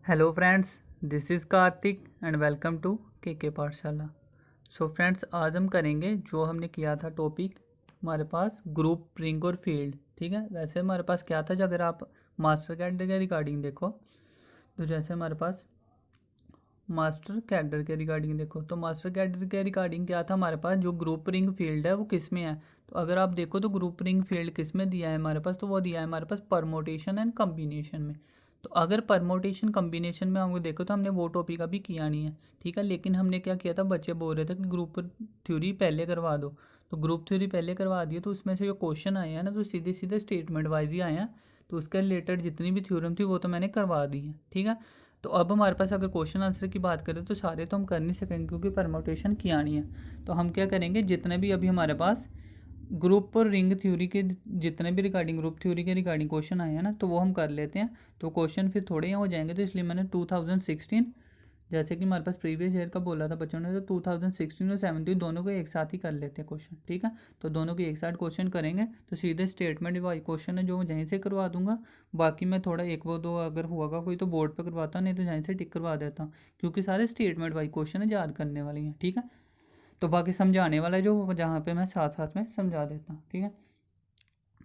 Hello friends, this is Kartik and welcome to K Pathshala. So friends, आज हम करेंगे जो हमने किया था टॉपिक हमारे पास ग्रुप, रिंग और फील्ड। ठीक है, वैसे हमारे पास क्या था, जो अगर आप मास्टर कैडर के रिगार्डिंग देखो तो जैसे हमारे पास मास्टर कैडर के रिगार्डिंग देखो तो मास्टर कैडर के रिगार्डिंग क्या था हमारे पास, जो ग्रुप रिंग फील्ड है वो किस में है। तो अगर आप देखो तो ग्रुप रिंग फील्ड किस में दिया है हमारे पास, तो वो दिया है हमारे पास परमोटेशन एंड कम्बिनेशन में। तो अगर परमोटेशन कम्बिनेशन में हमको देखो तो हमने वो टॉपिक अभी किया नहीं है। ठीक है, लेकिन हमने क्या किया था, बच्चे बोल रहे थे कि ग्रुप थ्योरी पहले करवा दो, तो ग्रुप थ्योरी पहले करवा दिए। तो उसमें से जो क्वेश्चन आए हैं ना, तो सीधे सीधे स्टेटमेंट वाइज ही आए हैं। तो उसके रिलेटेड जितनी भी थ्योरम थी वो तो मैंने करवा दी है। ठीक है, तो अब हमारे पास अगर क्वेश्चन आंसर की बात करें तो सारे तो हम कर नहीं सकेंगे क्योंकि परमोटेशन किया नहीं है। तो हम क्या करेंगे, जितने भी अभी हमारे पास ग्रुप और रिंग थ्योरी के जितने भी रिगार्डिंग ग्रुप थ्योरी के रिगार्डिंग क्वेश्चन आए हैं ना, तो वो हम कर लेते हैं। तो क्वेश्चन फिर थोड़े यहाँ हो जाएंगे, तो इसलिए मैंने 2016 जैसे कि हमारे पास प्रीवियस ईयर का बोला था बच्चों ने, तो 2016 और 17 दोनों को एक साथ ही कर लेते हैं क्वेश्चन। ठीक है, तो दोनों के एक साथ क्वेश्चन करेंगे। तो सीधे स्टेटमेंट वाइज क्वेश्चन है जो मैं यहीं से करवा दूंगा। बाकी मैं थोड़ा एक वो दो अगर होगा कोई तो बोर्ड पर करवाता, नहीं तो यहीं से टिक करवा देता हूँ, क्योंकि सारे स्टेटमेंट वाइज क्वेश्चन है, याद करने वाली हैं। ठीक है, तो बाकी समझाने वाला है जो जहाँ पे मैं साथ साथ में समझा देता हूँ। ठीक है,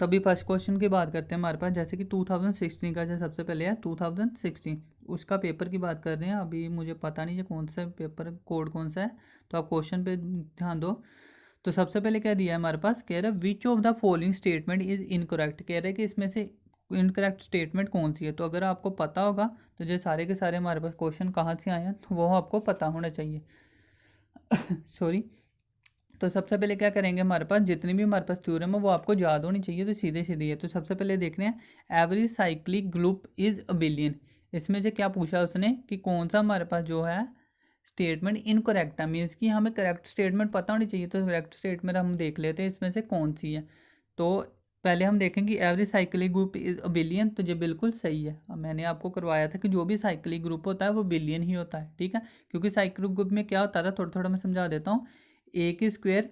तभी फर्स्ट क्वेश्चन की बात करते हैं हमारे पास, जैसे कि 2016 का जो सबसे पहले है 2016 उसका पेपर की बात कर रहे हैं। अभी मुझे पता नहीं है कौन सा पेपर कोड कौन सा है, तो आप क्वेश्चन पे ध्यान दो। तो सबसे पहले क्या दिया है हमारे पास, कह रहा है विच of the following statement is incorrect. कह रहे हैं कि इसमें से इनकरेक्ट स्टेटमेंट कौन सी है। तो अगर आपको पता होगा तो जो सारे के सारे हमारे पास क्वेश्चन कहाँ से आए हैं तो वो आपको पता होना चाहिए। सॉरी। तो सबसे पहले क्या करेंगे, हमारे पास जितनी भी हमारे पास थ्योरम है वो आपको याद होनी चाहिए, तो सीधे सीधे है। तो सबसे पहले देखते हैं average cyclic group is a billion. इसमें से क्या पूछा उसने कि कौन सा हमारे पास जो है स्टेटमेंट इनकरेक्ट है, मीन्स कि हमें करेक्ट स्टेटमेंट पता होनी चाहिए। तो करेक्ट स्टेटमेंट हम देख लेते हैं इसमें से कौन सी है। तो पहले हम देखेंगे average cyclic group is abelian, तो ये बिल्कुल सही है। अब मैंने आपको करवाया था कि जो भी साइक्लिक ग्रुप होता है वो बिलियन ही होता है। ठीक है, क्योंकि साइक्लिक ग्रुप में क्या होता है, थोड़ा थोड़ा मैं समझा देता हूँ। ए की स्क्वायर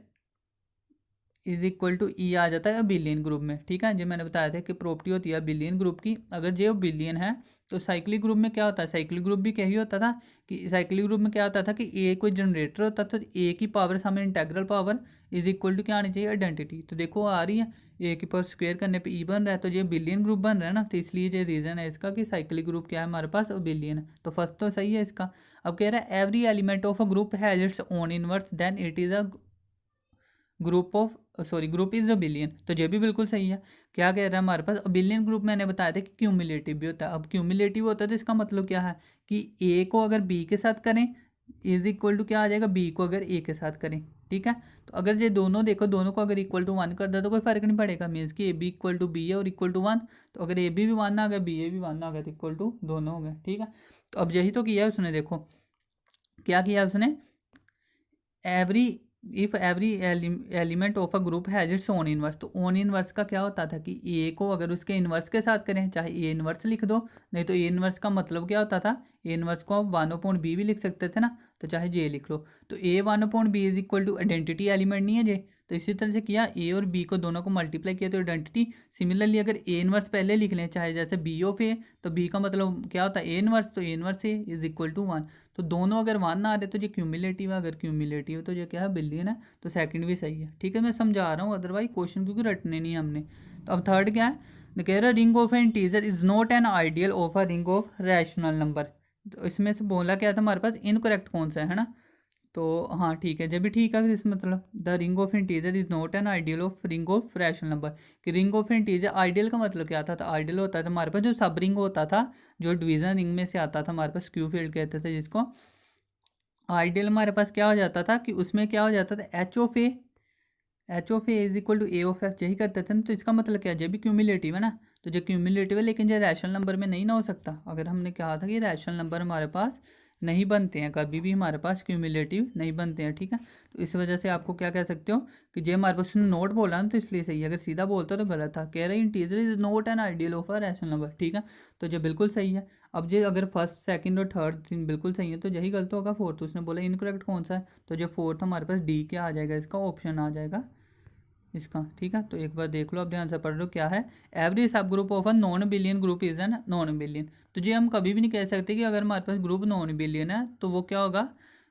इज इक्वल टू ई आ जाता है बिलियन ग्रुप में। ठीक है, जो मैंने बताया था कि प्रॉपर्टी होती है बिलियन ग्रुप की, अगर जो बिलियन है तो साइक्लिक ग्रुप में क्या होता है, साइक्लिक ग्रुप भी क्या ही होता था कि साइक्लिक ग्रुप में क्या होता था कि ए कोई जनरेटर होता था, तो ए की पावर सामने integral power is equal to क्या आनी चाहिए, आइडेंटिटी। तो देखो आ रही है, ए की पावर स्क्वायर करने पे ई बन रहा है, तो ये बिलियन ग्रुप बन रहा है ना, तो इसलिए ये रीज़न है इसका कि साइक्लिक ग्रुप क्या है हमारे पास, बिलियन है। तो फर्स्ट तो सही है इसका। अब कह रहा है every element of a group has its own inverse then it is a group of group is abelian. तो ये भी बिल्कुल सही है। क्या कह रहा है हमारे पास, बिलियन ग्रुप मैंने बताया था कि क्यूमुलेटिव भी होता है। अब क्यूमुलेटिव होता है तो इसका मतलब क्या है कि ए को अगर बी के साथ करें इज इक्वल टू क्या आ जाएगा, बी को अगर ए के साथ करें। ठीक है, तो अगर ये दोनों देखो, दोनों को अगर इक्वल टू वन कर दे तो कोई फर्क नहीं पड़ेगा, मीन्स कि A B equal to B है और इक्वल टू वन। तो अगर ए बी भी वन आ गया, बी ए भी वन आ गया, तो इक्वल टू दोनों हो गए। ठीक है, तो अब यही तो किया है उसने। देखो क्या किया है उसने, every if every element of a group has its own inverse. तो ओन इनवर्स का क्या होता था कि ए को अगर उसके इनवर्स के साथ करें, चाहे ए इनवर्स लिख दो, नहीं तो ए इनवर्स का मतलब क्या होता था, ए इनवर्स को आप वन अपॉन बी भी लिख सकते थे ना, तो चाहे जे लिख लो। तो A one upon B is equal to identity element नहीं है जे, तो इसी तरह से किया, ए और बी को दोनों को मल्टीप्लाई किया तो आइडेंटिटी। सिमिलरली अगर ए इनवर्स पहले लिख लें, चाहे जैसे बी ऑफ ए, तो बी का मतलब क्या होता है ए इनवर्स, तो A inverse A is equal to one. तो दोनों अगर वन ना आ रहे तो ये क्यूमुलेटिव है, अगर क्यूमुलेटिव है तो ये क्या है, बिलियन है। तो सेकंड भी सही है। ठीक है, मैं समझा रहा हूँ, अदरवाइज क्वेश्चन क्योंकि रटने नहीं है हमने। तो अब थर्ड क्या है, कह रहा ring of N integer is not an ideal of a ring of rational number. तो इसमें से बोला क्या था हमारे पास, इनकरेक्ट कौन सा है ना। तो हाँ ठीक है, जब भी ठीक है फिर इस मतलब the ring of integer is not an ideal of ring of rational number. कि रिंग ऑफ इंटीजर आइडियल का मतलब क्या था, तो आइडियल होता था हमारे पास जो सब रिंग होता था, जो डिवीजन रिंग में से आता था हमारे पास, क्यू फील्ड कहते थे जिसको। आइडियल हमारे पास क्या हो जाता था कि उसमें क्या हो जाता था, H of A is equal to A of X, यही करते थे ना। तो इसका मतलब क्या है, जब भी क्यूमुलेटिव है ना, तो जो क्यूमुलेटिव है लेकिन जो रैशनल नंबर में नहीं ना हो सकता। अगर हमने कहा था कि रैशनल नंबर हमारे पास नहीं बनते हैं, कभी भी हमारे पास क्यूमुलेटिव नहीं बनते हैं। ठीक है, तो इस वजह से आपको क्या कह सकते हो कि जो हमारे पास नोट बोला ना तो इसलिए सही है, अगर सीधा बोलता तो गलत था। कह रहे integer is note an ideal of a rational number. ठीक है, तो जो बिल्कुल सही है। अब जो अगर फर्स्ट सेकंड और थर्ड तीन बिल्कुल सही है तो यही गलत होगा, फोर्थ उसने बोला इनकरेक्ट कौन सा है, तो जो फोर्थ हमारे पास डी क्या आ जाएगा, इसका ऑप्शन आ जाएगा इसका, ठीक है। तो एक बार देख लो, आप ध्यान से पढ़ लो क्या है। एवरी सब group of a non billion group is an non billion. तो ये हम कभी भी नहीं कह सकते कि अगर हमारे पास ग्रुप नॉन बिलियन है तो वो क्या होगा,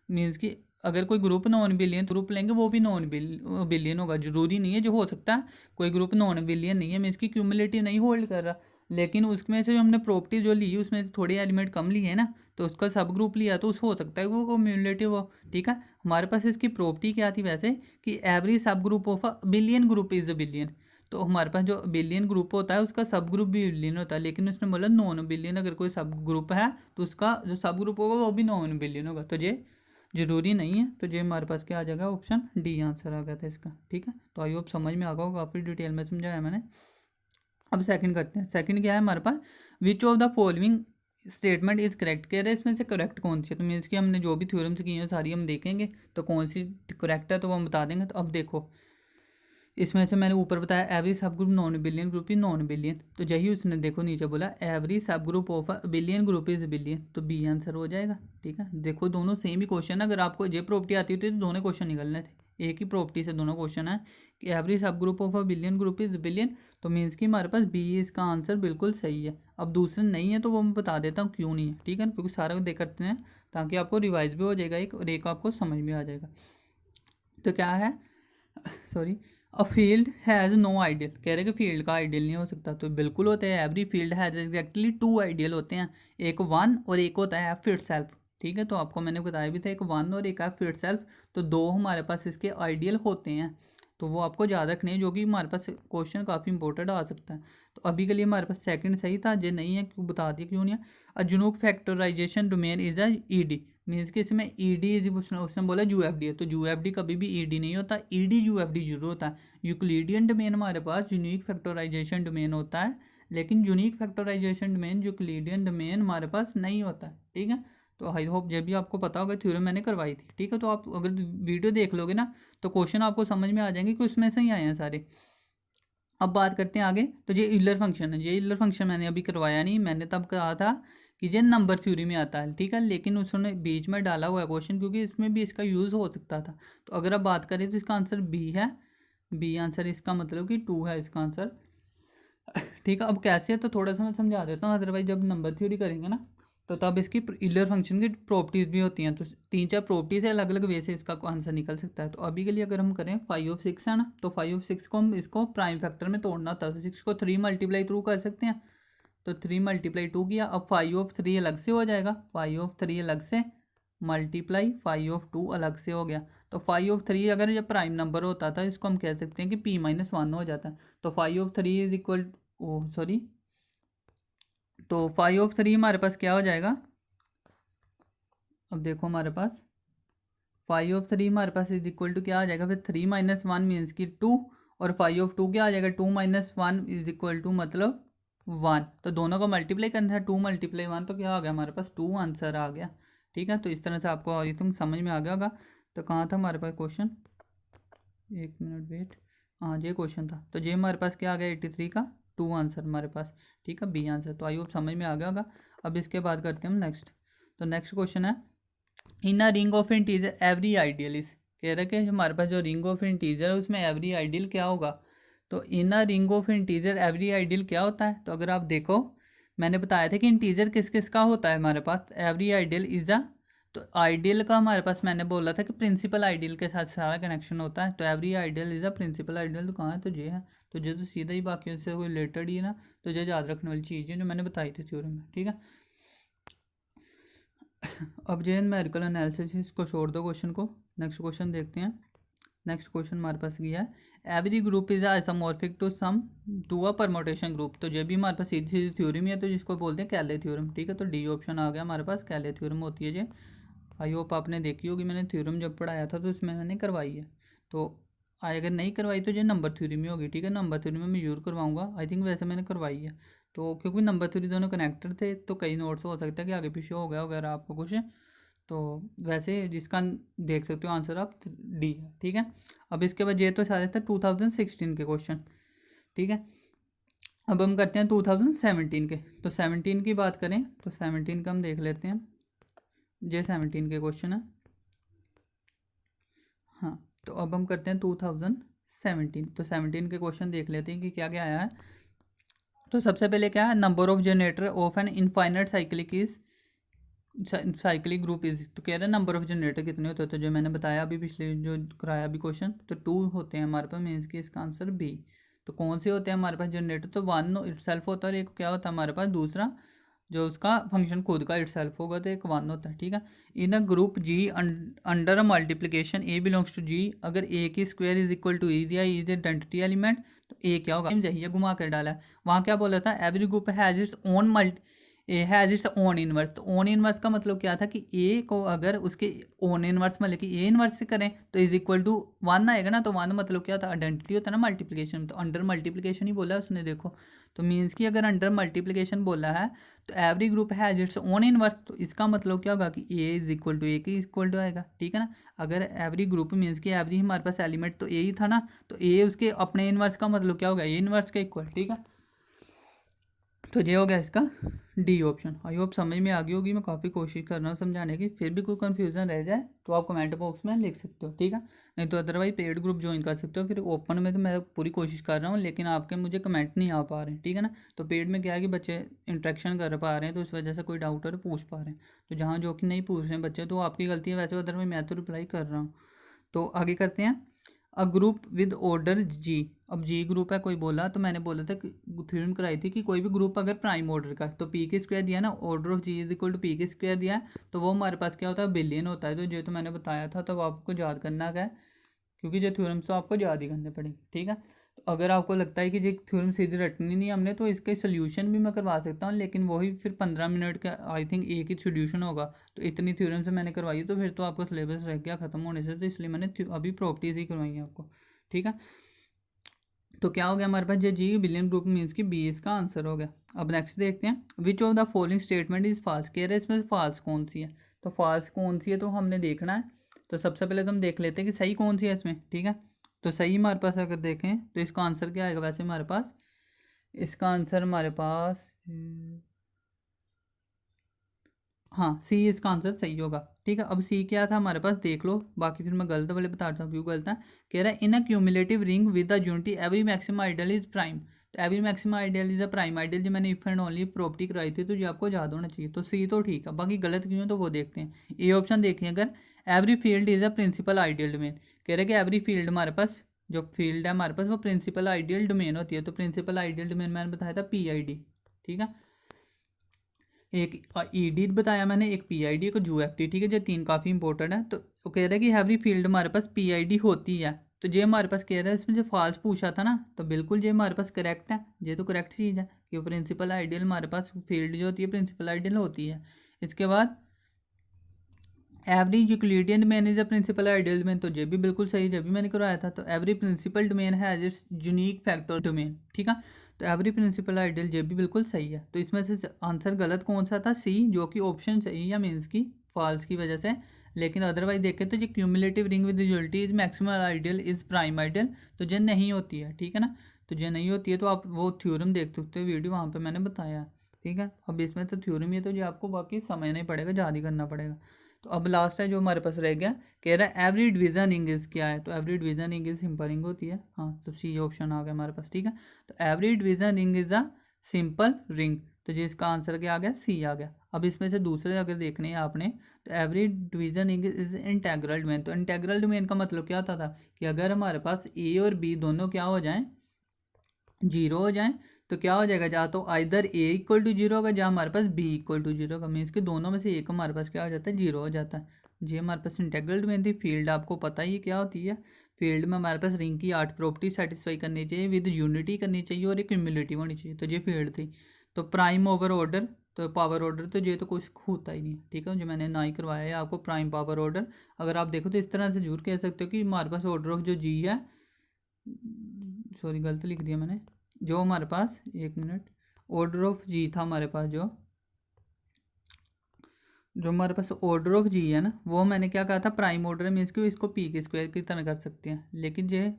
मीन्स कि अगर कोई ग्रुप नॉन बिलियन ग्रुप लेंगे वो भी नॉन बिलियन होगा। जरूरी नहीं है, जो हो सकता है कोई ग्रुप नॉन बिलियन नहीं है, मीन्स की क्यूमुलेटिव नहीं होल्ड कर रहा, लेकिन उसमें से जो हमने प्रॉपर्टी जो ली उसमें से थोड़े एलिमेंट कम लिए है ना, तो उसका सब ग्रुप लिया तो उस हो सकता है वो क्यूमुलेटिव हो, ठीक है। हमारे पास इसकी प्रॉपर्टी क्या थी वैसे कि एवरी सब group of a billion group is abelian. तो हमारे पास जो बिलियन ग्रुप होता है उसका सब ग्रुप भी बिलियन होता है, लेकिन उसने बोला नॉन बिलियन अगर कोई सब ग्रुप है तो उसका जो सब ग्रुप होगा वो भी नॉन बिलियन होगा। तो ये जरूरी नहीं है, तो ये हमारे पास क्या आ जाएगा, ऑप्शन डी आंसर आ गया था इसका, ठीक है। तो आई होप समझ में आ गया होगा, काफ़ी डिटेल में समझाया मैंने। अब सेकंड करते हैं। सेकंड क्या है हमारे पास, which of the following statement is correct कह रहे हैं, इसमें से करेक्ट कौन सी है। तो मीन्स कि हमने जो भी थ्योरम्स की हैं सारी हम देखेंगे तो कौन सी करेक्ट है तो वो हम बता देंगे। तो अब देखो, इसमें से मैंने ऊपर बताया एवरी सब group non billion group is non billion, तो यही उसने देखो नीचे बोला एवरी सब group of a billion group is billion, तो बी आंसर हो जाएगा, ठीक है। देखो दोनों सेम ही क्वेश्चन, अगर आपको ये प्रॉपर्टी आती होती तो दोनों क्वेश्चन निकलने थे, एक ही प्रॉपर्टी से दोनों क्वेश्चन है कि एवरी सब group of a billion group is billion, तो मीन्स कि हमारे पास बी इसका आंसर बिल्कुल सही है। अब दूसरे नहीं है तो वो मैं बता देता हूँ क्यों नहीं है, ठीक है, क्योंकि सारा देख करते हैं ताकि आपको रिवाइज भी हो जाएगा एक, और एक आपको समझ में आ जाएगा। तो क्या है, sorry, a field has no ideal, कह रहे कि फील्ड का आइडियल नहीं हो सकता, तो बिल्कुल होते हैं। Every field has exactly two ideal होते हैं, एक वन और एक होता है एफ इटसेल्फ, ठीक है। तो आपको मैंने बताया भी था एक वन और एक एफ इटसेल्फ, तो दो हमारे पास इसके आइडियल होते हैं, तो वो आपको याद रखने हैं, जो कि हमारे पास क्वेश्चन काफ़ी इंपॉर्टेंट आ सकता है। तो अभी के लिए हमारे पास सेकंड सही था, जो नहीं है क्यों बता दिया क्यों नहीं है। A unique factorization domain is a ED, means कि इसमें ईडी इज उसने बोला यूएफडी है, तो यूएफडी कभी भी ईडी नहीं होता, ईडी यूएफडी जरूर होता है। यूक्लिडियन डोमेन हमारे पास यूनिक फैक्टराइजेशन डोमेन होता है, लेकिन unique factorization domain Euclidean domain हमारे पास नहीं होता है, ठीक है। तो आई होप ये भी आपको पता होगा, थ्योरम मैंने करवाई थी, ठीक है। तो आप अगर वीडियो देख लोगे ना तो क्वेश्चन आपको समझ में आ जाएंगे कि उसमें से ही आए हैं सारे। अब बात करते हैं आगे, तो ये इलर फंक्शन है, ये इलर फंक्शन मैंने अभी करवाया नहीं, मैंने तब कहा था कि ये नंबर थ्योरी में आता है, ठीक है, लेकिन उसने बीच में डाला हुआ है क्वेश्चन क्योंकि इसमें भी इसका यूज़ हो सकता था। तो अगर आप बात करें तो इसका आंसर बी है, बी आंसर, इसका मतलब कि 2 है इसका आंसर, ठीक है। अब कैसे है तो थोड़ा सा मैं समझा देता हूँ, अदरवाइज जब नंबर थ्योरी करेंगे ना तो तब इसकी इलर फंक्शन की प्रॉपर्टीज़ भी होती हैं, तो 3-4 प्रॉपर्टीज़ है, अलग अलग वे से इसका आंसर निकल सकता है। तो अभी के लिए अगर हम करें 5/6 है ना, तो 5/6 को हम इसको प्राइम फैक्टर में तोड़ना होता है, तो 6 को 3 मल्टीप्लाई थ्रू कर सकते हैं, तो 3 मल्टीप्लाई 2 किया। अब 5/3 अलग से हो जाएगा, 5/3 अलग से मल्टीप्लाई 5/2 अलग से हो गया। तो 5/3 अगर ये प्राइम नंबर होता था इसको हम कह सकते हैं कि p-1 हो जाता है, तो 5/3 इज इक्वल, ओ सॉरी, तो 5/3 हमारे पास क्या हो जाएगा, अब देखो हमारे पास 5/3 हमारे पास इज इक्वल टू क्या आ जाएगा, फिर 3-1 मीन्स की 2, और 5/2 क्या आ जाएगा, 2-1 इज इक्वल टू मतलब 1, तो दोनों को मल्टीप्लाई करना है, 2 × 1 तो क्या आ गया हमारे पास 2 आंसर आ गया, ठीक है। तो इस तरह से आपको आई थिंक समझ में आ गया होगा। तो कहाँ था हमारे पास क्वेश्चन, एक मिनट वेट, हाँ ये क्वेश्चन था, तो ये हमारे पास क्या आ गया 83 का 2 आंसर हमारे पास, ठीक है, बी आंसर। तो आई होप समझ में आ गया होगा। अब इसके बाद करते हैं हम नेक्स्ट। तो नेक्स्ट क्वेश्चन है, in a ring of integer every ideal is, कह रहे हैं कि हमारे पास जो रिंग ऑफ इंटीजर है उसमें एवरी आइडियल क्या होगा। तो in a ring of integer every ideal क्या होता है, तो अगर आप देखो मैंने बताया था कि इंटीजर किस किस का होता है हमारे पास, एवरी आइडियल इज अ, तो आइडियल का हमारे पास मैंने बोला था कि प्रिंसिपल आइडियल के साथ सारा कनेक्शन होता है, तो every ideal is a principal ideal, तो कहाँ है, तो ये है, तो ये तो सीधा ही बाकी से कोई रिलेटेड ही है ना, तो ये याद रखने वाली चीज़ है जो मैंने बताई थी थ्योरम में, ठीक है। अब जो न्यूमेरिकल एनालिसिस इसको छोड़ दो क्वेश्चन को, नेक्स्ट क्वेश्चन देखते हैं। नेक्स्ट क्वेश्चन हमारे पास गया है, every group is isomorphic to some to a permutation group, तो ये भी हमारे पास सीधी सीधी थ्योरी में है, तो जिसको बोलते हैं कैले थ्योरम, ठीक है। तो डी ऑप्शन आ गया हमारे पास, कैले थ्योरम होती है ये, आई होप आपने देखी होगी, मैंने थ्योरम जब पढ़ाया था तो इसमें मैंने करवाई है। तो अगर नहीं करवाई तो ये नंबर थ्योरी में होगी, ठीक है, नंबर थ्योरी में मैं जरूर करवाऊंगा, आई थिंक वैसे मैंने करवाई है। तो क्योंकि नंबर थ्योरी दोनों कनेक्टेड थे तो कई नोट्स हो सकता है कि आगे पीछे हो गया वगैरह आपको कुछ, तो वैसे जिसका देख सकते हो आंसर आप डी है, ठीक है। अब इसके बाद ये तो सारे थे 2016 के क्वेश्चन, ठीक है। अब हम करते हैं 2017 के, तो 17 की बात करें तो 17 का हम देख लेते हैं, ये 17 के क्वेश्चन है, हाँ। तो अब हम करते हैं 17। तो 17 के क्वेश्चन देख लेते हैं कि क्या क्या आया है। तो सबसे पहले क्या है, number of generator off an infinite cyclic group is. तो कह रहे हैं नंबर ऑफ जनरेटर कितने होते हैं, तो जो मैंने बताया अभी पिछले जो कराया अभी क्वेश्चन, तो 2 होते हैं हमारे पास, मीन्स कि इसका आंसर बी। तो कौन से होते हैं हमारे पास जनरेटर, तो वन इटसेल्फ होता है और एक क्या होता है हमारे पास दूसरा, जो उसका फंक्शन खुद का इटसेल्फ होगा, तो एक वन होता है। ठीक है, in a group G under a multiplication a belongs to G, अगर ए की square is equal to e दिया, इज आइडेंटिटी एलिमेंट, तो ए क्या होगा, चाहिए घुमा कर डाला है। वहाँ क्या बोला था, every group has its own A has its own inverse. तो ओन इनवर्स का मतलब क्या था कि ए को अगर उसके ओन इनवर्स मतलब कि ए इनवर्स से करें तो इज इक्वल टू वन आएगा ना। तो वन मतलब क्या था, आइडेंटिटी होता है ना मल्टीप्लिकेशन, तो अंडर मल्टीप्लिकेशन ही बोला है उसने, देखो। तो मीन्स कि अगर अंडर मल्टीप्लिकेशन बोला है तो every group has its own inverse, तो इसका मतलब क्या होगा कि ए इज इक्वल टू ए की इक्वल टू आएगा। ठीक है ना, अगर एवरी ग्रुप मीन्स कि एवरी हमारे पास एलिमेंट तो ए ही था ना, तो ए उसके अपने इनवर्स का मतलब क्या होगा, ए इनवर्स का इक्वल। ठीक है, तो ये हो गया इसका डी ऑप्शन। आई होप समझ में आ गई होगी, मैं काफ़ी कोशिश कर रहा हूँ समझाने की। फिर भी कोई कन्फ्यूज़न रह जाए तो आप कमेंट बॉक्स में लिख सकते हो। ठीक है, नहीं तो अदरवाइज पेड ग्रुप ज्वाइन कर सकते हो। फिर ओपन में तो मैं पूरी कोशिश कर रहा हूँ, लेकिन आपके मुझे कमेंट नहीं आ पा रहे हैं। ठीक है ना, तो पेड में क्या है कि बच्चे इंट्रैक्शन कर पा रहे हैं, तो इस वजह से कोई डाउट है पूछ पा रहे हैं। तो जहाँ जो कि नहीं पूछ रहे हैं बच्चे, तो आपकी गलती है। वैसे अदरवाइज मैं तो रिप्लाई कर रहा हूँ। तो आगे करते हैं, अ ग्रुप विद ऑर्डर जी। अब जी ग्रुप है, कोई बोला, तो मैंने बोला था थ्योरम कराई थी कि कोई भी ग्रुप अगर प्राइम ऑर्डर का, तो पी के स्क्वायर दिया ना, order of G is equal to P के स्क्वायर दिया है, तो वो हमारे पास क्या होता है, बिलियन होता है। तो जो तो मैंने बताया था, तब आपको याद करना है, क्योंकि जो थ्योरम्स तो आपको याद ही करने पड़ेंगे। ठीक है, तो अगर आपको लगता है कि जो थ्योरम सीधी रटनी नहीं हमने, तो इसके सोल्यूशन भी मैं करवा सकता हूँ, लेकिन वही फिर 15 मिनट का आई थिंक एक ही सोल्यूशन होगा। तो इतनी थ्योरम से मैंने करवाई, तो फिर तो आपका सिलेबस रह गया ख़त्म होने से, तो इसलिए मैंने अभी प्रॉपर्टीज़ ही करवाई है आपको। ठीक है, तो क्या हो गया हमारे पास, जो जी बिलियन ग्रुप मीन्स कि बी इसका आंसर हो गया। अब नेक्स्ट देखते हैं, which of the following statement is false. कह रहे हैं इसमें फॉल्स कौन सी है, तो फॉल्स कौन सी है तो हमने देखना है। तो सबसे पहले तो हम देख लेते हैं कि सही कौन सी है इसमें। ठीक है, तो सही हमारे पास अगर देखें तो इसका आंसर क्या आएगा, वैसे हमारे पास इसका आंसर हमारे पास हाँ सी इसका आंसर सही होगा। ठीक है, अब सी क्या था हमारे पास देख लो, बाकी फिर मैं गलत वाले बताता हूँ क्यों गलत है। कह रहा है in a commutative ring with the unity every maximum ideal is prime. तो every maximum ideal is a prime ideal, जो मैंने इफ एंड ओनली प्रॉपर्टी कराई थी, तो ये आपको याद होना चाहिए। तो सी तो ठीक है, बाकी गलत क्यों है तो वो देखते हैं। ए ऑप्शन देखें, अगर every field is a principal ideal domain. कह रहे हैं कि एवरी फील्ड हमारे पास जो फील्ड है हमारे पास वो प्रिंसिपल आइडियल डोमेन होती है। तो प्रिंसिपल आइडियल डोमेन मैंने बताया था पी आई डी। ठीक है, एक ई डी बताया मैंने, एक पी आई डी, एक जू एफ टी। ठीक है, जो तीन काफ़ी इंपॉर्टेंट है। तो वो कह रहा है कि एवरी फील्ड हमारे पास पी आई डी होती है। तो ये हमारे पास कह रहा है, इसमें जो फॉल्स पूछा था ना, तो बिल्कुल ये हमारे पास करेक्ट है। ये तो करेक्ट चीज़ है कि प्रिंसिपल आइडियल हमारे पास फील्ड जो होती है प्रिंसिपल आइडियल होती है। इसके बाद every Euclidean domain is a principal ideal domain, तो ये भी बिल्कुल सही, जब भी मैंने करवाया था। तो every principal domain has its unique factor domain. ठीक है, तो एवरी प्रिंसिपल आइडियल ये भी बिल्कुल सही है। तो इसमें से आंसर गलत कौन सा था, सी, जो कि ऑप्शन सही है मीन्स की फॉल्स की वजह से। लेकिन अदरवाइज देखें तो ये cumulative ring with unity is maximum ideal is prime ideal, तो ये नहीं होती है। ठीक है ना, तो ये नहीं होती है, तो आप वो थ्योरम देख सकते हो वीडियो, वहाँ पर मैंने बताया है। ठीक है, अब इसमें तो थ्योरम ही है, तो ये आपको बाकी समझना ही पड़ेगा, याद ही करना पड़ेगा। तो अब लास्ट है जो हमारे पास रह गया, कह रहा है एवरी डिवीजन इंग्लिश क्या है। तो every division English simple ring होती है। हाँ, तो सी ऑप्शन आ गया हमारे पास। ठीक है, तो every division ring is a simple ring, तो जी इसका आंसर क्या आ गया, सी आ गया। अब इसमें से दूसरे अगर देखने हैं आपने, तो every division ring is integral domain. तो इंटेग्रल डोमेन का मतलब क्या होता था कि अगर हमारे पास ए और बी दोनों क्या हो जाएं, जीरो हो जाए, तो क्या हो जाएगा, या तो either A equal to zero होगा, या हमारे पास बी इक्वल टू जीरो होगा। मीन्स कि दोनों में से एक हमारे पास क्या हो जाता है, जीरो हो जाता है। ये हमारे पास इंटेग्रल डोमेन थी। फील्ड आपको पता ही क्या होती है, फील्ड में हमारे पास रिंग की 8 प्रॉपर्टी सेटिस्फाई करनी चाहिए, विद यूनिटी करनी चाहिए और एक क्यूमुलेटिव होनी चाहिए। तो ये फील्ड थी। तो प्राइम ओवर ऑर्डर, तो पावर ऑर्डर, तो ये तो कुछ होता ही नहीं। ठीक है, जो मैंने ना ही करवाया है आपको प्राइम पावर ऑर्डर। अगर आप देखो तो इस तरह से जरूर कह सकते हो कि हमारे पास ऑर्डर ऑफ जो जी है, सॉरी गलत लिख दिया मैंने, जो हमारे पास एक मिनट, ऑर्डर ऑफ जी था हमारे पास, जो जो हमारे पास ऑर्डर ऑफ जी है ना, वो मैंने क्या कहा था, प्राइम ऑर्डर मीन्स कि इसको पी के स्क्वायर की तरह कर सकते हैं, लेकिन ये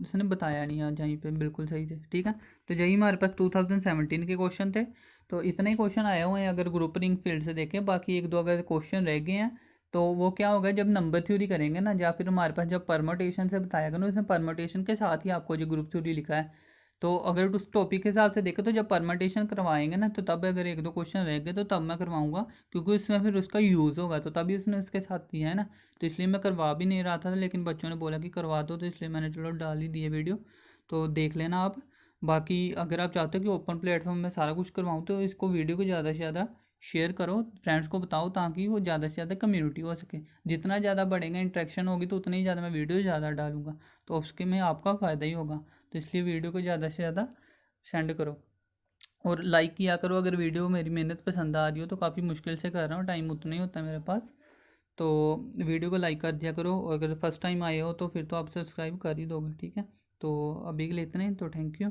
उसने बताया नहीं आज यहीं पे बिल्कुल सही से। ठीक है, तो यही हमारे पास 2017 के क्वेश्चन थे। तो इतने ही क्वेश्चन आए हुए हैं अगर ग्रुप रिंग फील्ड से देखें, बाकी एक दो अगर क्वेश्चन रह गए हैं तो वो क्या होगा, जब नंबर थ्योरी करेंगे ना, या फिर हमारे पास जब परमोटेशन से बताएगा ना, उसमें परमोटेशन के साथ ही आपको जो ग्रुप थ्योरी लिखा है, तो अगर उस टॉपिक के हिसाब से देखें तो जब परमोटेशन करवाएंगे ना, तो तब अगर एक दो क्वेश्चन रह गए तो तब मैं करवाऊंगा, क्योंकि उसमें फिर उसका यूज़ होगा, तो तभी उसने उसके साथ दिया है ना। तो इसलिए मैं करवा भी नहीं रहा था, लेकिन बच्चों ने बोला कि करवा दो, तो इसलिए मैंने चलो डाल ही दिए वीडियो। तो देख लेना आप। बाकी अगर आप चाहते हो कि ओपन प्लेटफॉर्म में सारा कुछ करवाऊँ, तो इसको वीडियो को ज़्यादा से ज़्यादा शेयर करो, फ्रेंड्स को बताओ, ताकि वो ज़्यादा से ज़्यादा कम्युनिटी हो सके। जितना ज़्यादा बढ़ेगा, इंटरेक्शन होगी, तो उतना ही ज़्यादा मैं वीडियो ज़्यादा डालूंगा, तो उसके में आपका फ़ायदा ही होगा। तो इसलिए वीडियो को ज़्यादा से ज़्यादा सेंड करो और लाइक किया करो। अगर वीडियो मेरी मेहनत पसंद आ रही हो, तो काफ़ी मुश्किल से कर रहा हूँ, टाइम उतना ही होता है मेरे पास, तो वीडियो को लाइक कर दिया करो। और अगर फर्स्ट टाइम आए हो तो फिर तो आप सब्सक्राइब कर ही दोगे, ठीक है। तो अभी के लिए इतना ही, तो थैंक यू।